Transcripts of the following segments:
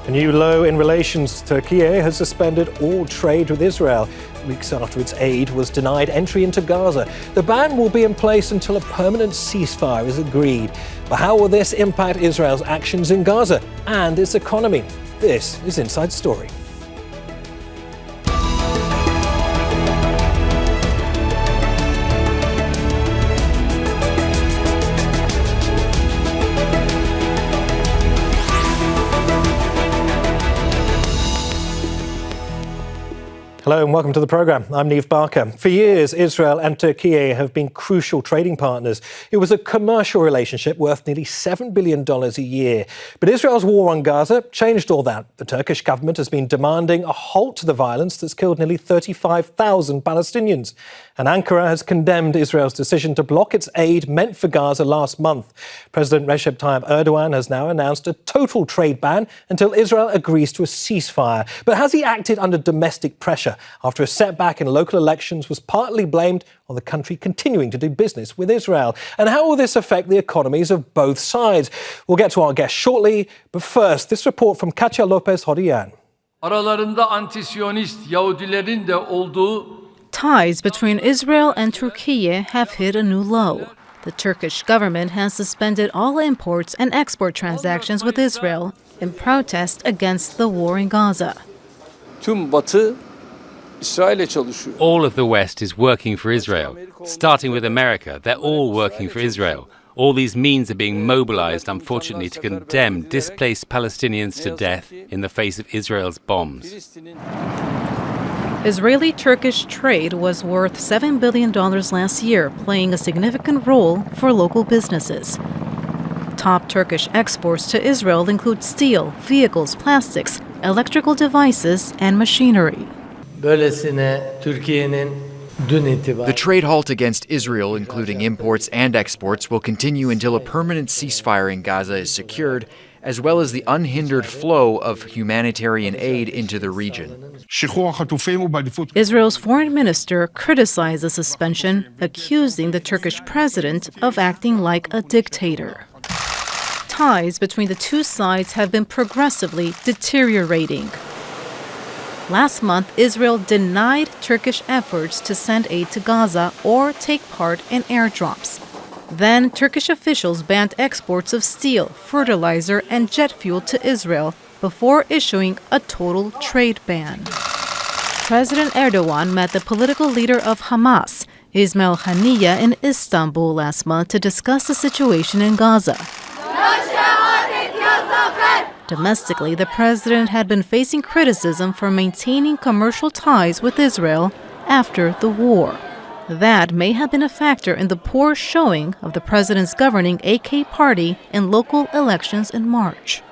A new low in relations. Turkey has suspended all trade with Israel weeks after its aid was denied entry into Gaza. The ban will be in place until a permanent ceasefire is agreed. But how will this impact Israel's actions in Gaza and its economy? This is Inside Story. Hello and welcome to the programme. I'm Neave Barker. For years, Israel and Turkey have been crucial trading partners. It was a commercial relationship worth nearly $7 billion a year. But Israel's war on Gaza changed all that. The Turkish government has been demanding a halt to the violence that's killed nearly 35,000 Palestinians. And Ankara has condemned Israel's decision to block its aid meant for Gaza last month. President Recep Tayyip Erdogan has now announced a total trade ban until Israel agrees to a ceasefire. But has he acted under domestic pressure after a setback in local elections was partly blamed on the country continuing to do business with Israel? And how will this affect the economies of both sides? We'll get to our guest shortly, but first, this report from Katya Lopez-Horian. Aralarında anti-Siyonist Yahudilerin de olduğu Ties between Israel and Turkey have hit a new low. The Turkish government has suspended all imports and export transactions with Israel in protest against the war in Gaza. Tüm Batı İsrail'e çalışıyor. All of the West is working for Israel, starting with America. They're all working for Israel. All these means are being mobilized, unfortunately, to condemn displaced Palestinians to death in the face of Israel's bombs. Israeli-Turkish trade was worth $7 billion last year, playing a significant role for local businesses. Top Turkish exports to Israel include steel, vehicles, plastics, electrical devices, and machinery. The trade halt against Israel, including imports and exports, will continue until a permanent ceasefire in Gaza is secured, as well as the unhindered flow of humanitarian aid into the region. Israel's foreign minister criticized the suspension, accusing the Turkish president of acting like a dictator. Ties between the two sides have been progressively deteriorating. Last month, Israel denied Turkish efforts to send aid to Gaza or take part in airdrops. Then, Turkish officials banned exports of steel, fertilizer, and jet fuel to Israel before issuing a total trade ban. President Erdogan met the political leader of Hamas, Ismail Haniyeh, in Istanbul last month to discuss the situation in Gaza. Domestically, the president had been facing criticism for maintaining commercial ties with Israel after the war. That may have been a factor in the poor showing of the president's governing AK party in local elections in March.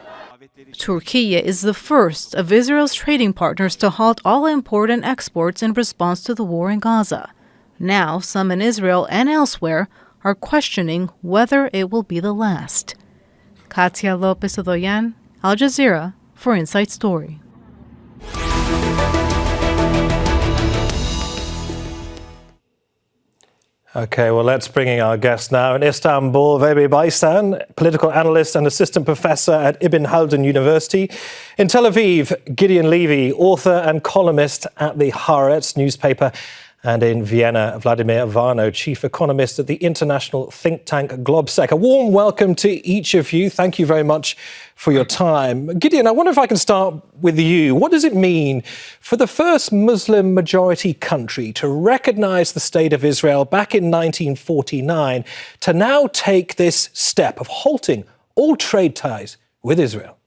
Turkey is the first of Israel's trading partners to halt all import and exports in response to the war in Gaza. Now, some in Israel and elsewhere are questioning whether it will be the last. Katya Lopez-Horian, Al Jazeera, for Inside Story. OK, well, let's bring in our guest now in Istanbul, Vehbi Baysan, political analyst and assistant professor at Ibn Haldun University. In Tel Aviv, Gideon Levy, author and columnist at the Haaretz newspaper. And in Vienna, Vladimir Varno, chief economist at the international think tank Globsec. A warm welcome to each of you. Thank you very much for your time. Gideon, I wonder if I can start with you. What does it mean for the first Muslim majority country to recognise the state of Israel back in 1949 to now take this step of halting all trade ties with Israel?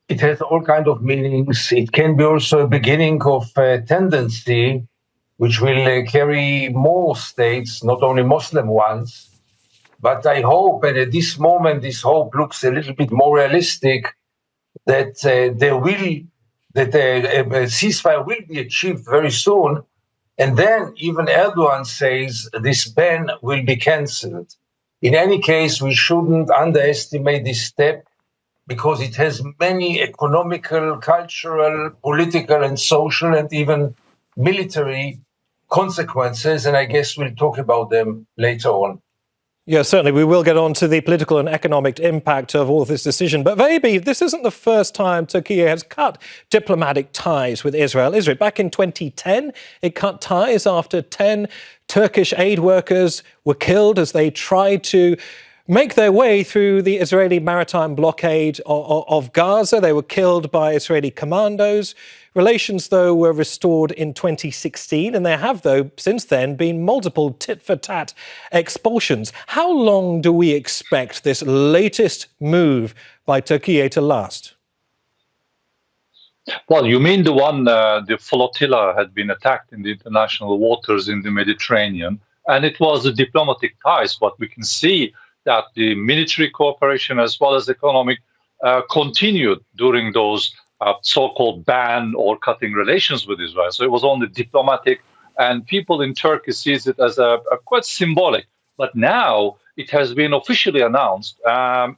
It has all kinds of meanings. It can be also a beginning of a tendency which will carry more states, not only Muslim ones. But I hope, and at this moment, this hope looks a little bit more realistic, that a ceasefire will be achieved very soon. And then even Erdogan says this ban will be cancelled. In any case, we shouldn't underestimate this step, because it has many economical, cultural, political, and social, and even military consequences, and I guess we'll talk about them later on. Yeah, certainly. We will get on to the political and economic impact of all of this decision. But maybe this isn't the first time Turkey has cut diplomatic ties with Israel, is it? Back in 2010, it cut ties after 10 Turkish aid workers were killed as they tried to make their way through the Israeli maritime blockade of Gaza. They were killed by Israeli commandos. Relations, though, were restored in 2016, and there have, though, since then been multiple tit-for-tat expulsions. How long do we expect this latest move by Turkey to last? Well, you mean the one, the flotilla had been attacked in the international waters in the Mediterranean, and it was the diplomatic ties, but we can see that the military cooperation as well as economic continued during those so-called ban or cutting relations with Israel. So it was only diplomatic, and people in Turkey sees it as a quite symbolic. But now it has been officially announced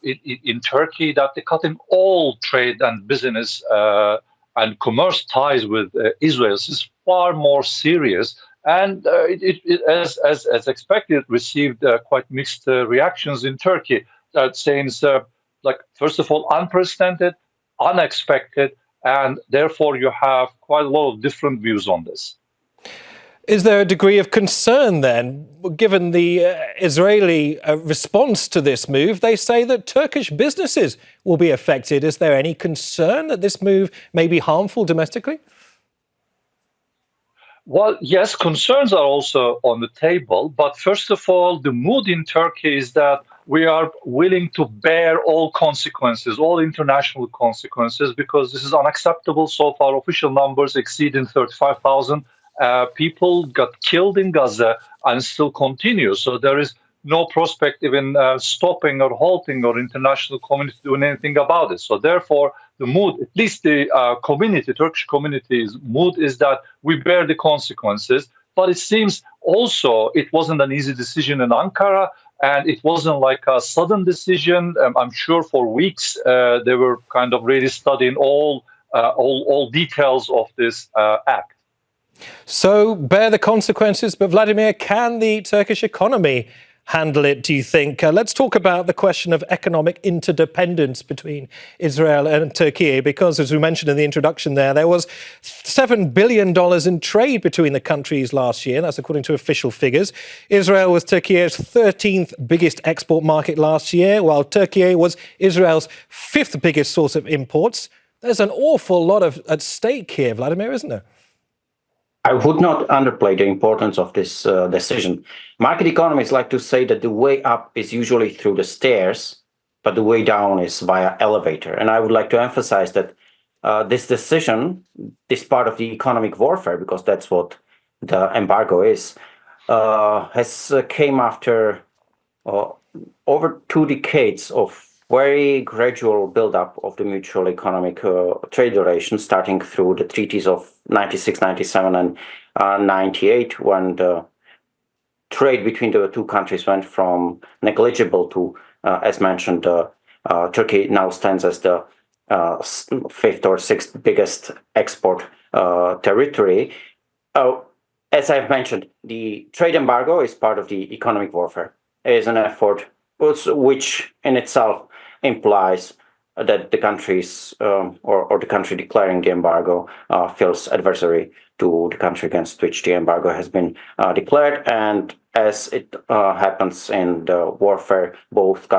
in Turkey that they're cutting all trade and business and commerce ties with Israel. This is far more serious. And as expected, received quite mixed reactions in Turkey, saying it's, first of all, unprecedented, unexpected, and therefore you have quite a lot of different views on this. Is there a degree of concern then, given the Israeli response to this move? They say that Turkish businesses will be affected. Is there any concern that this move may be harmful domestically? Well, yes, concerns are also on the table. But first of all, the mood in Turkey is that we are willing to bear all consequences, all international consequences, because this is unacceptable. So far, official numbers exceeding 35,000 people got killed in Gaza and still continue. So there is no prospect even stopping or halting or international community doing anything about it. So therefore, the mood, at least the Turkish community's mood is that we bear the consequences. But it seems also it wasn't an easy decision in Ankara, and it wasn't like a sudden decision. I'm sure for weeks they were kind of really studying all details of this act. So bear the consequences, but Vladimir, can the Turkish economy handle it, do you think? Let's talk about the question of economic interdependence between Israel and Turkey, because as we mentioned in the introduction there was $7 billion in trade between the countries last year. That's according to official figures. Israel was Turkey's 13th biggest export market last year, while Turkey was Israel's 5th biggest source of imports. There's an awful lot at stake here, Vladimir, isn't there? I would not underplay the importance of this decision. Market economists like to say that the way up is usually through the stairs, but the way down is via elevator. And I would like to emphasize that this decision, this part of the economic warfare, because that's what the embargo is, has came after over 2 decades of very gradual build-up of the mutual economic trade relations, starting through the treaties of 96, 97, and 98, when the trade between the two countries went from negligible to, as mentioned, Turkey now stands as the 5th or 6th biggest export territory. As I've mentioned, the trade embargo is part of the economic warfare. It is an effort which in itself implies that the countries or the country declaring the embargo feels adversary to the country against which the embargo has been declared. And as it happens in the warfare, both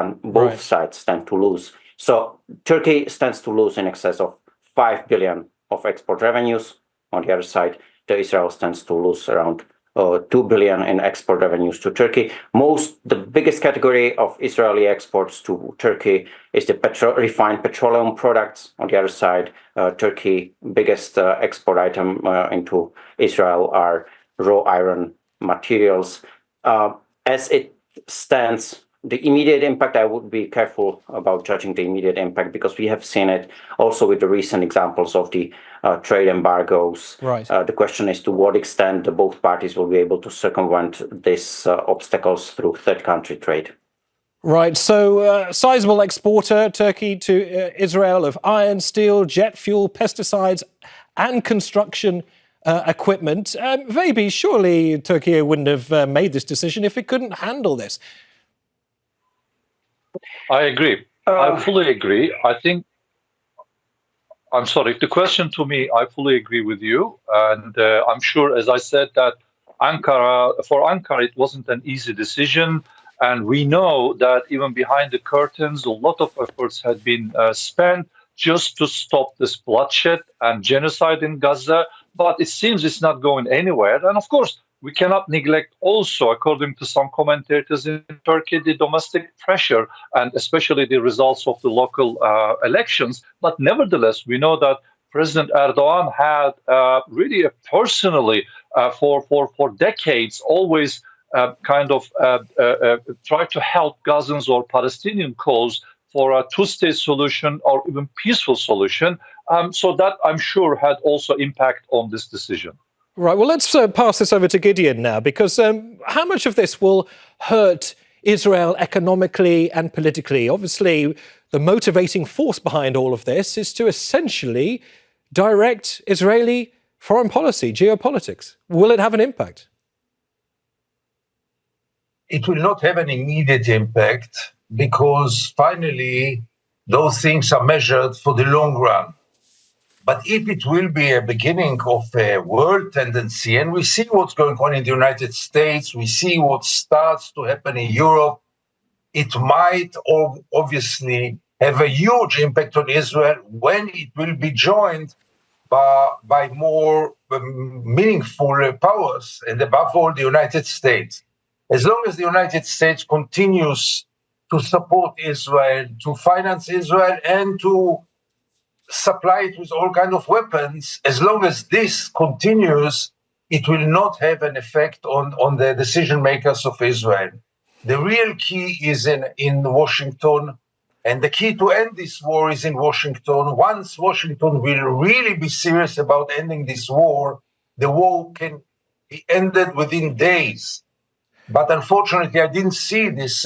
sides stand to lose. So Turkey stands to lose in excess of 5 billion of export revenues. On the other side, Israel stands to lose around 2 billion in export revenues to Turkey. The biggest category of Israeli exports to Turkey is the refined petroleum products. On the other side, Turkey biggest export item into Israel are raw iron materials. As it stands, the immediate impact, I would be careful about judging the immediate impact, because we have seen it also with the recent examples of the trade embargoes. Right. The question is to what extent both parties will be able to circumvent these obstacles through third country trade. Right, so sizable exporter, Turkey, to Israel of iron, steel, jet fuel, pesticides and construction equipment. Maybe, surely Turkey wouldn't have made this decision if it couldn't handle this. I agree. I fully agree. I'm sorry, the question to me, I fully agree with you. And I'm sure, as I said, that for Ankara, it wasn't an easy decision. And we know that even behind the curtains, a lot of efforts had been spent just to stop this bloodshed and genocide in Gaza. But it seems it's not going anywhere. And of course, we cannot neglect also, according to some commentators in Turkey, the domestic pressure and especially the results of the local elections. But nevertheless, we know that President Erdogan had really personally, for decades, always tried to help Gazans or Palestinian cause for a two-state solution or even peaceful solution. So that, I'm sure, had also impact on this decision. Right, well, let's pass this over to Gideon now, because how much of this will hurt Israel economically and politically? Obviously, the motivating force behind all of this is to essentially direct Israeli foreign policy, geopolitics. Will it have an impact? It will not have an immediate impact because finally those things are measured for the long run. But if it will be a beginning of a world tendency, and we see what's going on in the United States, we see what starts to happen in Europe, it might obviously have a huge impact on Israel when it will be joined by more meaningful powers, and above all, the United States. As long as the United States continues to support Israel, to finance Israel, and to supply it with all kinds of weapons, as long as this continues, it will not have an effect on the decision makers of Israel. The real key is in Washington, and the key to end this war is in Washington. Once Washington will really be serious about ending this war, the war can be ended within days. But unfortunately, I didn't see this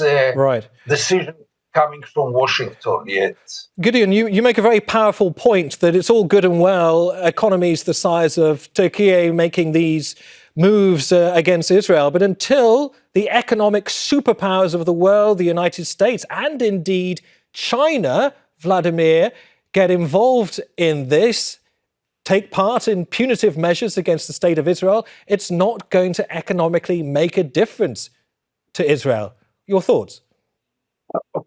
decision coming from Washington yet. Gideon, you make a very powerful point that it's all good and well, economies the size of Turkey making these moves against Israel, but until the economic superpowers of the world, the United States, and indeed China, Vladimir, get involved in this, take part in punitive measures against the state of Israel, it's not going to economically make a difference to Israel. Your thoughts?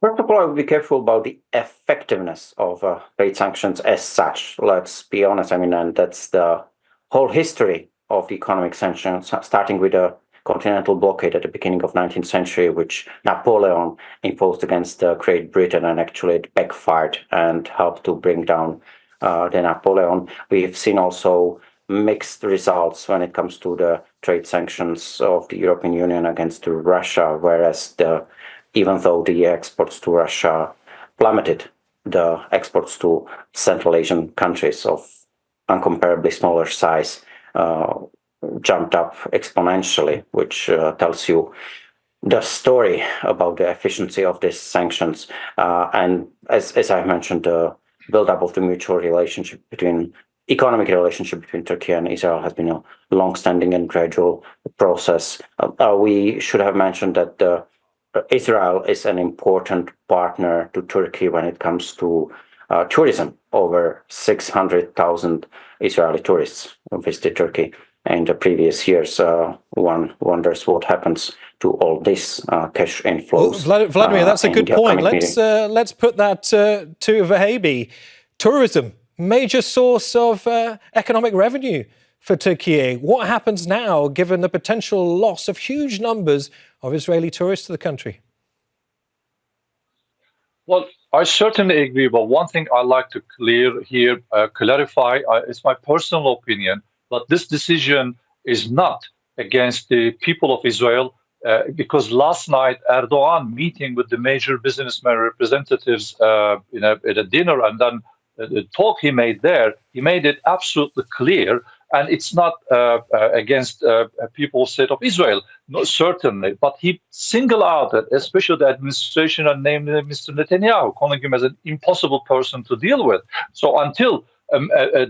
First of all, I would be careful about the effectiveness of trade sanctions as such. Let's be honest. I mean, and that's the whole history of the economic sanctions, starting with a continental blockade at the beginning of 19th century, which Napoleon imposed against Great Britain, and actually it backfired and helped to bring down the Napoleon. We've seen also mixed results when it comes to the trade sanctions of the European Union against Russia, whereas even though the exports to Russia plummeted, the exports to Central Asian countries of incomparably smaller size jumped up exponentially, which tells you the story about the efficiency of these sanctions. And as I mentioned, the build-up of the mutual economic relationship between Turkey and Israel has been a long-standing and gradual process. We should have mentioned that Israel is an important partner to Turkey when it comes to tourism. Over 600,000 Israeli tourists visited Turkey in the previous years. One wonders what happens to all this cash inflows. Well, Vladimir, that's a good point. Let's put that to Vahabi. Tourism, major source of economic revenue for Turkey. What happens now, given the potential loss of huge numbers of Israeli tourists to the country? Well, I certainly agree, but one thing I'd like to clarify, it's my personal opinion, but this decision is not against the people of Israel, because last night Erdogan meeting with the major businessmen representatives at a dinner, and then the talk he made there, he made it absolutely clear, and it's not against people's state of Israel, no, certainly, but he singled out, especially the administration, and named Mr. Netanyahu, calling him as an impossible person to deal with. So until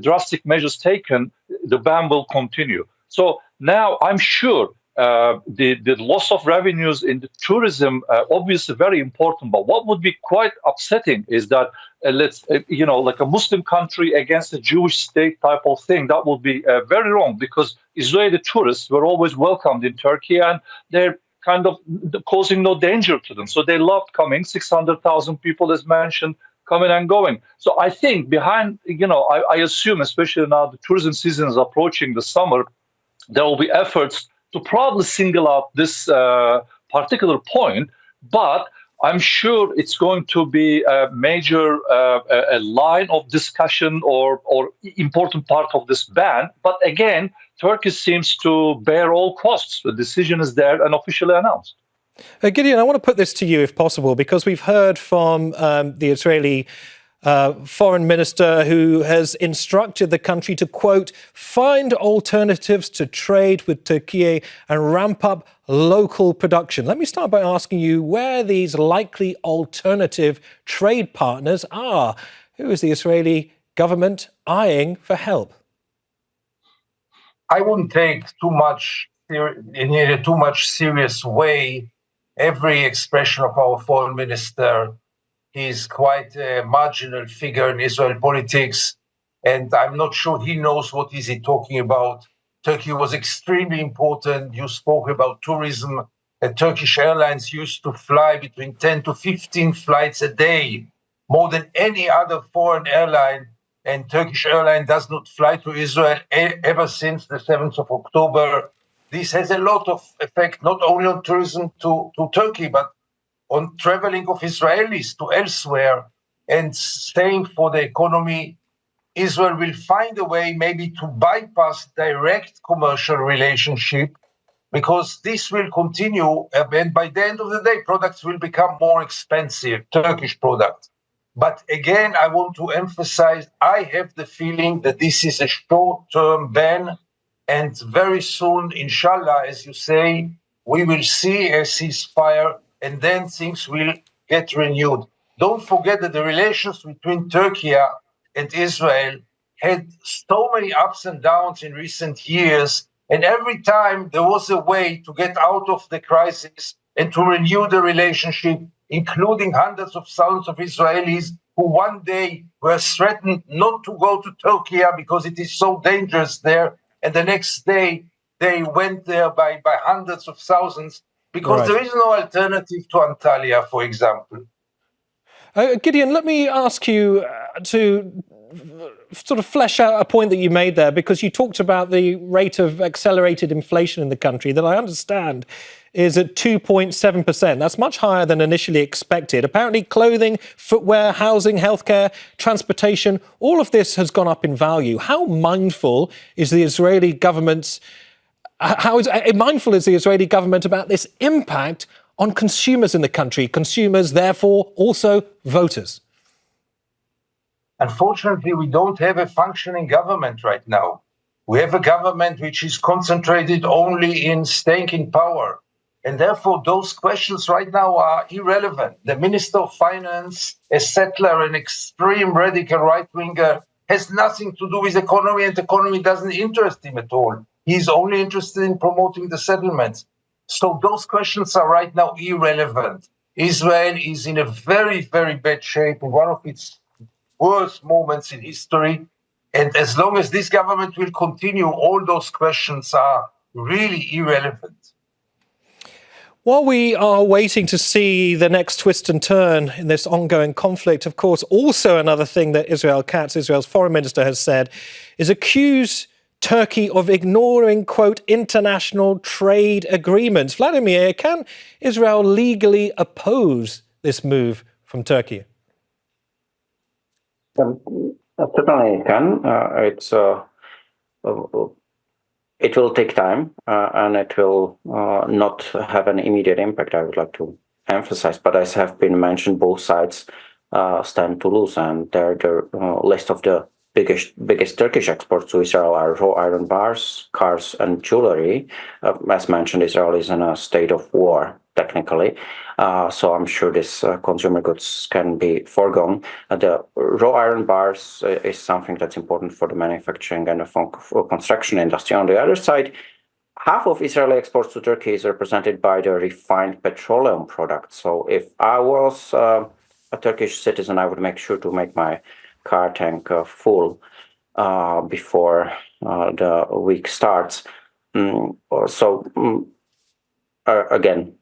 drastic measures taken, the ban will continue. So now I'm sure the loss of revenues in the tourism, obviously very important. But what would be quite upsetting is that like a Muslim country against a Jewish state type of thing. That would be very wrong, because Israeli tourists were always welcomed in Turkey, and they're kind of causing no danger to them. So they loved coming. 600,000 people, as mentioned, coming and going. So I think behind, I assume, especially now the tourism season is approaching the summer, there will be efforts to probably single out this particular point, but I'm sure it's going to be a major a line of discussion or important part of this ban. But again, Turkey seems to bear all costs. The decision is there and officially announced. Gideon, I want to put this to you, if possible, because we've heard from the Israeli foreign minister, who has instructed the country to, quote, find alternatives to trade with Turkey and ramp up local production. Let me start by asking you where these likely alternative trade partners are. Who is the Israeli government eyeing for help? I wouldn't take in a too much serious way every expression of our foreign minister. He's quite a marginal figure in Israel politics, and I'm not sure he knows what is he talking about. Turkey was extremely important. You spoke about tourism. Turkish Airlines used to fly between 10 to 15 flights a day, more than any other foreign airline. And Turkish Airlines does not fly to Israel ever since the 7th of October. This has a lot of effect, not only on tourism to Turkey, but on traveling of Israelis to elsewhere. And same for the economy. Israel will find a way maybe to bypass direct commercial relationship, because this will continue. And by the end of the day, products will become more expensive, Turkish products. But again, I want to emphasize, I have the feeling that this is a short-term ban. And very soon, inshallah, as you say, we will see a ceasefire, and then things will get renewed. Don't forget that the relations between Turkey and Israel had so many ups and downs in recent years. And every time there was a way to get out of the crisis and to renew the relationship, including hundreds of thousands of Israelis who one day were threatened not to go to Turkey because it is so dangerous there. And the next day they went there by hundreds of thousands, because there is no alternative to Antalya, for example. Gideon, let me ask you to sort of flesh out a point that you made there, because you talked about the rate of accelerated inflation in the country that I understand is at 2.7%. That's much higher than initially expected. Apparently clothing, footwear, housing, healthcare, transportation, all of this has gone up in value. How mindful is the Israeli government about this impact on consumers in the country? Consumers, therefore, also voters. Unfortunately, we don't have a functioning government right now. We have a government which is concentrated only in staying in power. And therefore, those questions right now are irrelevant. The Minister of Finance, a settler, an extreme radical right-winger, has nothing to do with economy, and economy doesn't interest him at all. He's only interested in promoting the settlements. So those questions are right now irrelevant. Israel is in a very, very bad shape, in one of its worst moments in history. And as long as this government will continue, all those questions are really irrelevant. While we are waiting to see the next twist and turn in this ongoing conflict, of course, also another thing that Israel Katz, Israel's foreign minister, has said is accuse Turkey of ignoring, quote, international trade agreements. Vladimir, can Israel legally oppose this move from Turkey? Certainly it can. It will take time, and it will not have an immediate impact, I would like to emphasize. But as have been mentioned, both sides stand to lose, and the list of the biggest Turkish exports to Israel are raw iron bars, cars, and jewelry. As mentioned, Israel is in a state of war, technically. So I'm sure this consumer goods can be foregone. The raw iron bars is something that's important for the manufacturing and for construction industry. On the other side, half of Israeli exports to Turkey is represented by the refined petroleum products. So if I was a Turkish citizen, I would make sure to make my car tank full before the week starts. Again,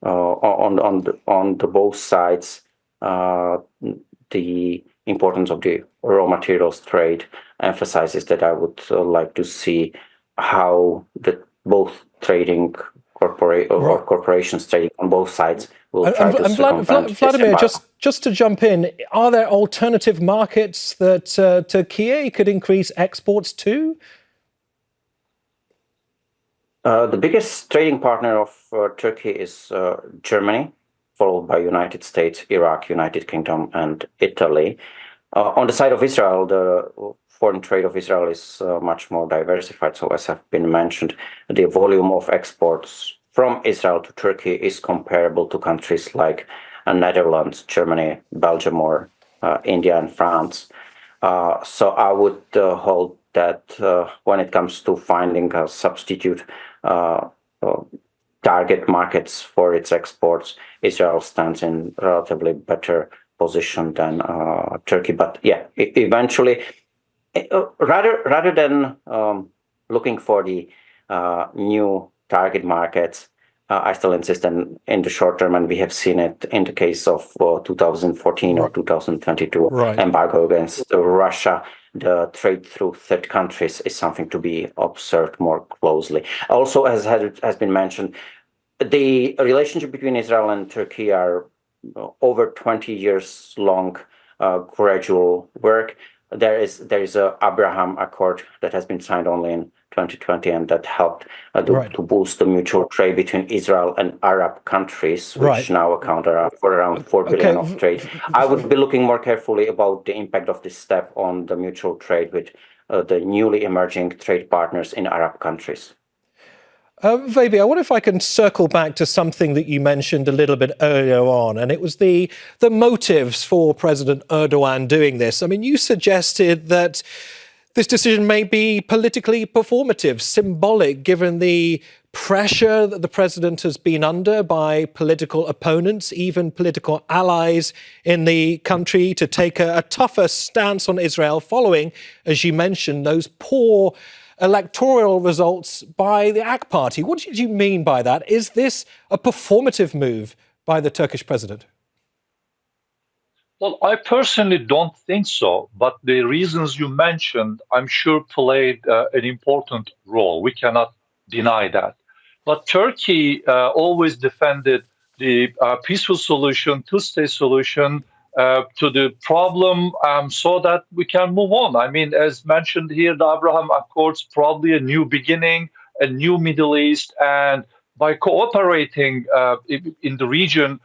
on the both sides, the importance of the raw materials trade emphasizes that I would like to see how both trading corporations trading on both sides will try to circumvent. Vladimir, just to jump in, are there alternative markets that Turkey could increase exports to? The biggest trading partner of Turkey is Germany, followed by United States, Iraq, United Kingdom, and Italy. On the side of Israel, the foreign trade of Israel is much more diversified. So as have been mentioned, the volume of exports from Israel to Turkey is comparable to countries like Netherlands, Germany, Belgium, or India and France. So I would hold that when it comes to finding a substitute target markets for its exports, Israel stands in relatively better position than Turkey. But yeah, eventually, rather than looking for the new target markets, I still insist in the short term, and we have seen it in the case of 2014 or 2022 embargo against Russia. The trade through third countries is something to be observed more closely. Also, as has been mentioned, the relationship between Israel and Turkey are over 20 years long gradual work. There is a Abraham Accord that has been signed only in 2020, and that helped to boost the mutual trade between Israel and Arab countries, which now account for around 4 billion of trade. I would be looking more carefully about the impact of this step on the mutual trade with the newly emerging trade partners in Arab countries. Vabi, I wonder if I can circle back to something that you mentioned a little bit earlier on, and it was the motives for President Erdogan doing this. I mean, you suggested that this decision may be politically performative, symbolic, given the pressure that the president has been under by political opponents, even political allies in the country, to take a tougher stance on Israel following, as you mentioned, those poor electoral results by the AK party. What did you mean by that? Is this a performative move by the Turkish president? Well, I personally don't think so, but the reasons you mentioned, I'm sure, played an important role. We cannot deny that. But Turkey always defended the peaceful solution, two-state solution to the problem so that we can move on. I mean, as mentioned here, the Abraham Accords, probably a new beginning, a new Middle East, and by cooperating in the region,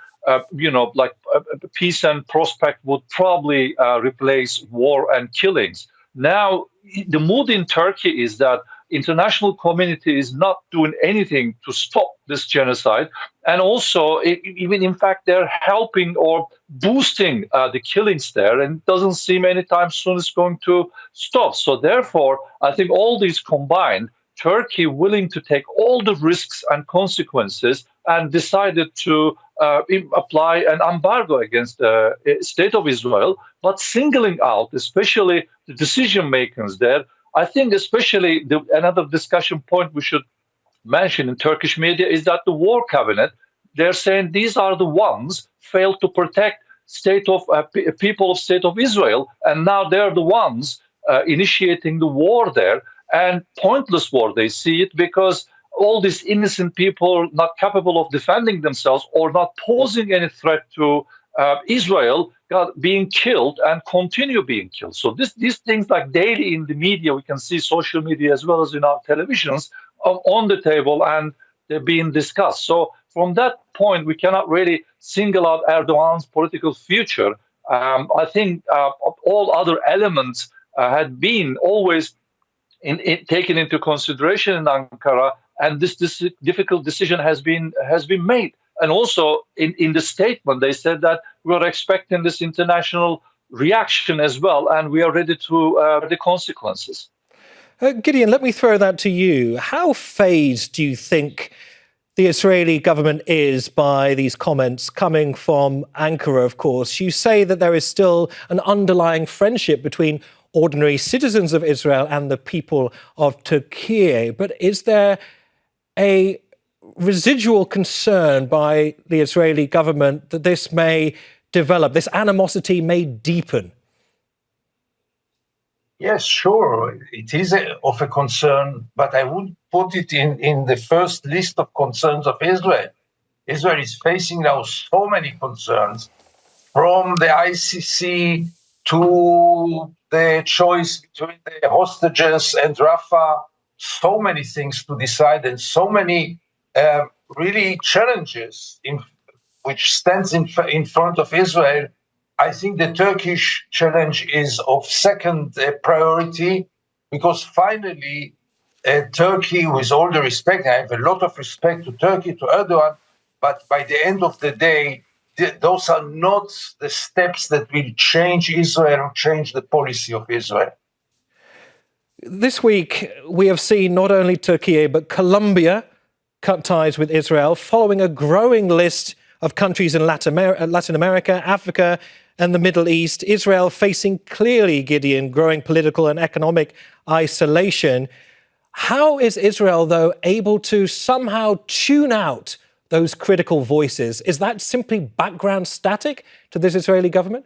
peace and prospect would probably replace war and killings. Now, the mood in Turkey is that international community is not doing anything to stop this genocide. And also, even in fact, they're helping or boosting the killings there. And it doesn't seem anytime soon it's going to stop. So therefore, I think all these combined, Turkey willing to take all the risks and consequences and decided to apply an embargo against the state of Israel, but singling out, especially the decision makers there. I think especially another discussion point we should mention in Turkish media is that the war cabinet, they're saying these are the ones failed to protect people of state of Israel, and now they're the ones initiating the war there. And pointless war, they see it, because all these innocent people not capable of defending themselves or not posing any threat to Israel got being killed and continue being killed. So these things, like daily in the media, we can see social media as well as in our televisions on the table, and they're being discussed. So from that point, we cannot really single out Erdogan's political future. I think all other elements had been always taken into consideration in Ankara, and this difficult decision has been made. And also in the statement, they said that we are expecting this international reaction as well, and we are ready to the consequences. Gideon, let me throw that to you. How fazed do you think the Israeli government is by these comments coming from Ankara, of course? You say that there is still an underlying friendship between ordinary citizens of Israel and the people of Turkey. But is there a residual concern by the Israeli government that this may develop, this animosity may deepen? Yes, sure. It is of a concern, but I would put it in the first list of concerns of Israel. Israel is facing now so many concerns, from the ICC to the choice between the hostages and Rafah, so many things to decide and so many really challenges which stands in front of Israel. I think the Turkish challenge is of second priority, because finally Turkey, with all the respect, I have a lot of respect to Turkey, to Erdogan, but by the end of the day, those are not the steps that will change Israel or change the policy of Israel. This week, we have seen not only Turkey, but Colombia cut ties with Israel, following a growing list of countries in Latin America, Africa, and the Middle East. Israel facing clearly, Gideon, growing political and economic isolation. How is Israel, though, able to somehow tune out those critical voices? Is that simply background static to this Israeli government?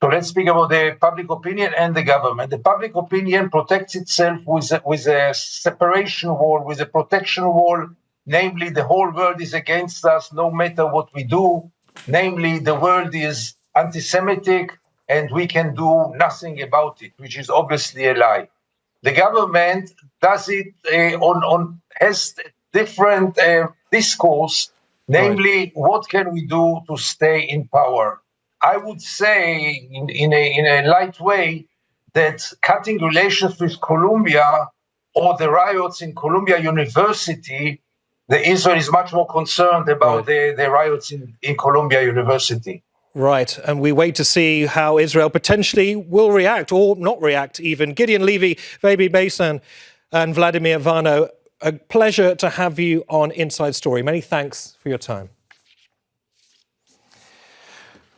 So let's speak about the public opinion and the government. The public opinion protects itself with a separation wall, with a protection wall. Namely, the whole world is against us, no matter what we do. Namely, the world is anti-Semitic and we can do nothing about it, which is obviously a lie. The government does it has different discourse. Namely, what can we do to stay in power? I would say, in a light way, that cutting relations with Colombia or the riots in Columbia University, Israel is much more concerned about the riots in Columbia University. Right, and we wait to see how Israel potentially will react, or not react even. Gideon Levy, Baby Basan, and Vladimir Vano, a pleasure to have you on Inside Story. Many thanks for your time.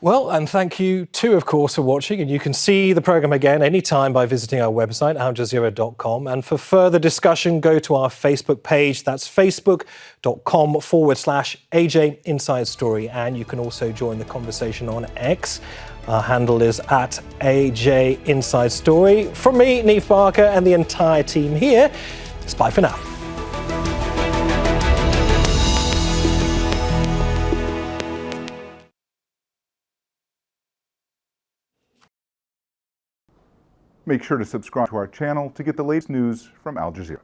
Well, and thank you too, of course, for watching. And you can see the programme again anytime by visiting our website, aljazeera.com. And for further discussion, go to our Facebook page. That's facebook.com/AJ Inside Story. And you can also join the conversation on X. Our handle is @AJ Inside Story. From me, Neave Barker, and the entire team here, it's bye for now. Make sure to subscribe to our channel to get the latest news from Al Jazeera.